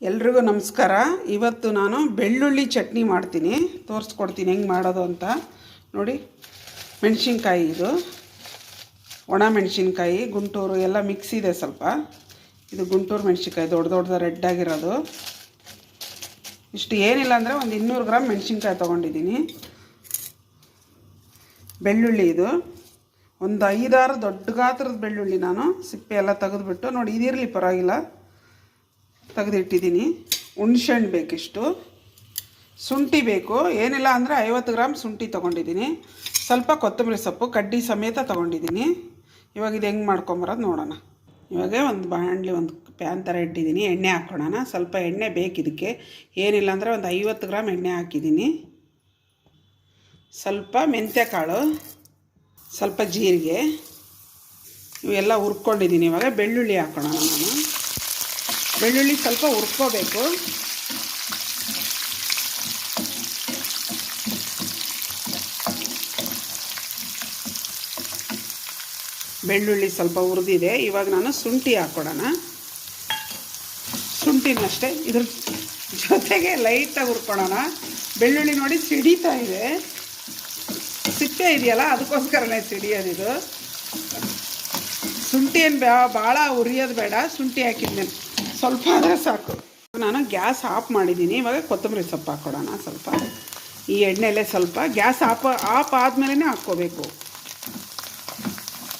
ಎಲ್ರಿಗೂ ನಮಸ್ಕಾರ. ಇವತ್ತು ನಾನು ಬೆಳ್ಳುಳ್ಳಿ ಚಟ್ನಿ ಮಾಡ್ತೀನಿ, ತೋರಿಸ್ಕೊಡ್ತೀನಿ ಹೆಂಗೆ ಮಾಡೋದು ಅಂತ. ನೋಡಿ, ಮೆಣಸಿನ್ಕಾಯಿ, ಇದು ಒಣ ಮೆಣಸಿನ್ಕಾಯಿ, ಗುಂಟೂರು ಎಲ್ಲ ಮಿಕ್ಸ್ ಇದೆ ಸ್ವಲ್ಪ. ಇದು ಗುಂಟೂರು ಮೆಣಸಿನ್ಕಾಯಿ, ದೊಡ್ಡ ರೆಡ್ಡಾಗಿರೋದು. ಇಷ್ಟು ಏನಿಲ್ಲ ಅಂದರೆ ಒಂದು 200 ಗ್ರಾಮ್ ಮೆಣಸಿನ್ಕಾಯಿ ತೊಗೊಂಡಿದ್ದೀನಿ. ಬೆಳ್ಳುಳ್ಳಿ, ಇದು ಒಂದು 5-6 ದೊಡ್ಡ ಗಾತ್ರದ ಬೆಳ್ಳುಳ್ಳಿ. ನಾನು ಸಿಪ್ಪೆ ಎಲ್ಲ ತೆಗೆದುಬಿಟ್ಟು, ನೋಡಿ ಇದಿರಲಿ ಪರವಾಗಿಲ್ಲ, ತೆಗೆದಿಟ್ಟಿದ್ದೀನಿ. ಹುಣ್ಸೆಹಣ್ಣು ಬೇಕಿಷ್ಟು, ಶುಂಠಿ ಬೇಕು, ಏನಿಲ್ಲ ಅಂದರೆ 50 ಗ್ರಾಮ್ ಶುಂಠಿ ತೊಗೊಂಡಿದ್ದೀನಿ. ಸ್ವಲ್ಪ ಕೊತ್ತಂಬರಿ ಸೊಪ್ಪು ಕಡ್ಡಿ ಸಮೇತ ತೊಗೊಂಡಿದ್ದೀನಿ. ಇವಾಗ ಇದು ಹೆಂಗೆ ಮಾಡ್ಕೊಂಬರೋದು ನೋಡೋಣ. ಇವಾಗ ಒಂದು ಬಾಣಲಿ, ಒಂದು ಪ್ಯಾನ್ ಥರ ಇಟ್ಟಿದ್ದೀನಿ. ಎಣ್ಣೆ ಹಾಕ್ಕೊಳ್ಳೋಣ. ಸ್ವಲ್ಪ ಎಣ್ಣೆ ಬೇಕಿದ್ದಕ್ಕೆ, ಏನಿಲ್ಲ ಅಂದರೆ ಒಂದು 50 ಗ್ರಾಮ್ ಎಣ್ಣೆ ಹಾಕಿದ್ದೀನಿ. ಸ್ವಲ್ಪ ಮೆಂತ್ಯ ಕಾಳು, ಸ್ವಲ್ಪ ಜೀರಿಗೆ, ಇವೆಲ್ಲ ಹುರ್ಕೊಂಡಿದ್ದೀನಿ. ಇವಾಗ ಬೆಳ್ಳುಳ್ಳಿ ಹಾಕ್ಕೊಳ್ಳೋಣ. ನಾನು ಬೆಳ್ಳುಳ್ಳಿ ಸ್ವಲ್ಪ ಹುರ್ಕೋಬೇಕು. ಬೆಳ್ಳುಳ್ಳಿ ಸ್ವಲ್ಪ ಹುರಿದಿದೆ. ಇವಾಗ ನಾನು ಶುಂಠಿ ಹಾಕ್ಕೊಡೋಣ. ಶುಂಠಿನಷ್ಟೇ ಇದ್ರ ಜೊತೆಗೆ ಲೈಟಾಗಿ ಹುರ್ಕೊಳ್ಳೋಣ. ಬೆಳ್ಳುಳ್ಳಿ ನೋಡಿ ಸಿಡಿತಾ ಇದೆ, ಸಿಪ್ಪೆ ಇದೆಯಲ್ಲ ಅದಕ್ಕೋಸ್ಕರನೇ ಸಿಡಿಯೋದಿದು. ಶುಂಠಿ ಏನು ಭಾಳ ಹುರಿಯೋದು ಬೇಡ, ಶುಂಠಿ ಹಾಕಿದ್ಮೇಲೆ ಸ್ವಲ್ಪ ಆದರೆ ಸಾಕು. ನಾನು ಗ್ಯಾಸ್ ಆಫ್ ಮಾಡಿದ್ದೀನಿ. ಇವಾಗ ಕೊತ್ತಂಬರಿ ಸೊಪ್ಪು ಹಾಕ್ಕೊಡೋಣ. ಸ್ವಲ್ಪ ಈ ಎಣ್ಣೆಲೆ ಸ್ವಲ್ಪ ಗ್ಯಾಸ್ ಆಫ್ ಆದಮೇಲೆ ಹಾಕ್ಕೋಬೇಕು.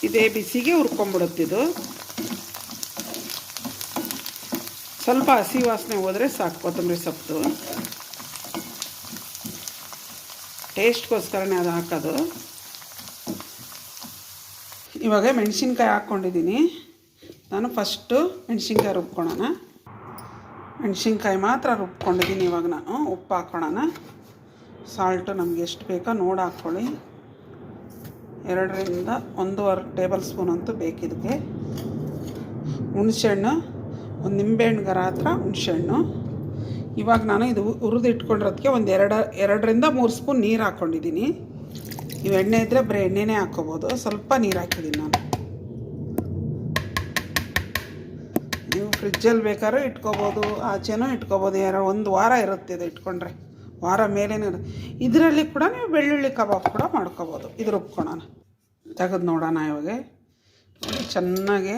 ಇದೇ ಬಿಸಿಗೆ ಹುರ್ಕೊಂಬಿಡುತ್ತಿದ್ದು. ಸ್ವಲ್ಪ ಹಸಿ ವಾಸನೆ ಹೋದರೆ ಸಾಕು ಕೊತ್ತಂಬರಿ ಸೊಪ್ಪು. ಟೇಸ್ಟ್ಗೋಸ್ಕರನೇ ಅದು ಹಾಕೋದು. ಇವಾಗ ಮೆಣಸಿನ್ಕಾಯಿ ಹಾಕ್ಕೊಂಡಿದ್ದೀನಿ. ನಾನು ಫಸ್ಟು ಮೆಣಸಿನ್ಕಾಯಿ ರುಬ್ಕೊಳ್ಳೋಣ. ಮೆಣಸಿನ್ಕಾಯಿ ಮಾತ್ರ ರುಬ್ಕೊಂಡಿದ್ದೀನಿ. ಇವಾಗ ನಾನು ಉಪ್ಪು ಹಾಕ್ಕೊಳ್ಳೋಣ. ಸಾಲ್ಟು ನಮಗೆ ಎಷ್ಟು ಬೇಕೋ ನೋಡಿ ಹಾಕ್ಕೊಳ್ಳಿ. 2ರಿಂದ 1.5 ಟೇಬಲ್ ಸ್ಪೂನ್ ಅಂತೂ ಬೇಕಿದ್ದಕ್ಕೆ. ಹುಣಸೆಹಣ್ಣು, ಒಂದು ನಿಂಬೆಹಣ್ಣು ಹತ್ರ ಹುಣಸೆಹಣ್ಣು. ಇವಾಗ ನಾನು ಇದು ಹುರಿದು ಇಟ್ಕೊಂಡಿರೋದಕ್ಕೆ ಒಂದು 2ರಿಂದ 3 ಸ್ಪೂನ್ ನೀರು ಹಾಕ್ಕೊಂಡಿದ್ದೀನಿ. ಇವು ಎಣ್ಣೆ ಇದ್ದರೆ ಬರೀ ಎಣ್ಣೆನೇ ಹಾಕ್ಕೋಬೋದು. ಸ್ವಲ್ಪ ನೀರು ಹಾಕಿದ್ದೀನಿ ನಾನು. ನೀವು ಫ್ರಿಜ್ಜಲ್ಲಿ ಬೇಕಾದ್ರೂ ಇಟ್ಕೋಬೋದು, ಆಚೆನೂ ಇಟ್ಕೋಬೋದು. 1 ವಾರ ಇರುತ್ತೆ ಇದು ಇಟ್ಕೊಂಡ್ರೆ, ವಾರ ಮೇಲೇನೇ ಇರುತ್ತೆ. ಇದರಲ್ಲಿ ಕೂಡ ನೀವು ಬೆಳ್ಳುಳ್ಳಿ ಕಬಾಬ್ ಕೂಡ ಮಾಡ್ಕೋಬೋದು. ಇದು ರುಬ್ಕೊಳ್ಳೋಣ. ತೆಗೆದು ನೋಡೋಣ. ಇವಾಗ ಚೆನ್ನಾಗಿ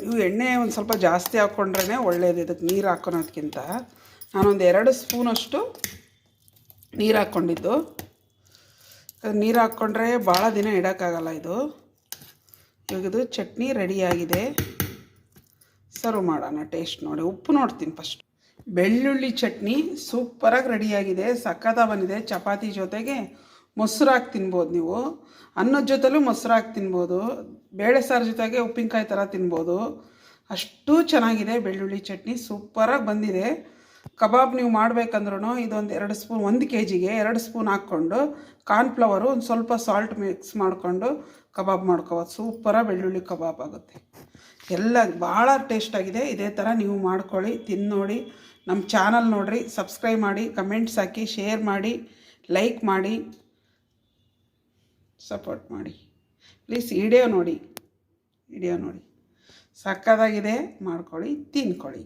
ಇವು ಎಣ್ಣೆ ಒಂದು ಸ್ವಲ್ಪ ಜಾಸ್ತಿ ಹಾಕ್ಕೊಂಡ್ರೇ ಒಳ್ಳೆಯದು. ಇದಕ್ಕೆ ನೀರು ಹಾಕ್ಕೊಳೋದಕ್ಕಿಂತ ನಾನೊಂದು 2 ಸ್ಪೂನಷ್ಟು ನೀರು ಹಾಕ್ಕೊಂಡಿದ್ದು. ನೀರು ಹಾಕ್ಕೊಂಡ್ರೆ ಭಾಳ ದಿನ ಇಡೋಕ್ಕಾಗಲ್ಲ ಇದು. ಇವಾಗ ಇದು ಚಟ್ನಿ ರೆಡಿಯಾಗಿದೆ. ಸರ್ವ್ ಮಾಡೋಣ. ಟೇಸ್ಟ್ ನೋಡಿ, ಉಪ್ಪು ನೋಡ್ತೀನಿ ಫಸ್ಟ್. ಬೆಳ್ಳುಳ್ಳಿ ಚಟ್ನಿ ಸೂಪರಾಗಿ ರೆಡಿಯಾಗಿದೆ, ಸಕ್ಕತ್ತಾಗಿ ಬಂದಿದೆ. ಚಪಾತಿ ಜೊತೆಗೆ ಮೊಸರು ಹಾಕಿ ತಿನ್ಬೋದು ನೀವು. ಅನ್ನದ ಜೊತೆಲೂ ಮೊಸರು ಹಾಕಿ ತಿನ್ಬೋದು. ಬೇಳೆ ಸಾರು ಜೊತೆಗೆ ಉಪ್ಪಿನಕಾಯಿ ಥರ ತಿನ್ಬೋದು. ಅಷ್ಟು ಚೆನ್ನಾಗಿದೆ ಬೆಳ್ಳುಳ್ಳಿ ಚಟ್ನಿ, ಸೂಪರಾಗಿ ಬಂದಿದೆ. ಕಬಾಬ್ ನೀವು ಮಾಡಬೇಕಂದ್ರೂ ಇದೊಂದು 2 ಸ್ಪೂನ್, 1 kgಗೆ 2 ಸ್ಪೂನ್ ಹಾಕ್ಕೊಂಡು ಕಾರ್ನ್ಫ್ಲವರು, ಒಂದು ಸ್ವಲ್ಪ ಸಾಲ್ಟ್ ಮಿಕ್ಸ್ ಮಾಡಿಕೊಂಡು ಕಬಾಬ್ ಮಾಡ್ಕೋಬೋದು. ಸೂಪರಾಗಿ ಬೆಳ್ಳುಳ್ಳಿ ಕಬಾಬ್ ಆಗುತ್ತೆ. ಎಲ್ಲ ಭಾಳ ಟೇಸ್ಟಾಗಿದೆ. ಇದೇ ಥರ ನೀವು ಮಾಡ್ಕೊಳ್ಳಿ, ತಿಂದು ನೋಡಿ. ನಮ್ಮ ಚಾನಲ್ ನೋಡಿರಿ, ಸಬ್ಸ್ಕ್ರೈಬ್ ಮಾಡಿ, ಕಮೆಂಟ್ಸ್ ಹಾಕಿ, ಶೇರ್ ಮಾಡಿ, ಲೈಕ್ ಮಾಡಿ, ಸಪೋರ್ಟ್ ಮಾಡಿ ಪ್ಲೀಸ್. ವಿಡಿಯೋ ನೋಡಿ, ಸಕ್ಕತ್ತಾಗಿದೆ. ಮಾಡ್ಕೊಳ್ಳಿ, ತಿನ್ಕೊಳ್ಳಿ.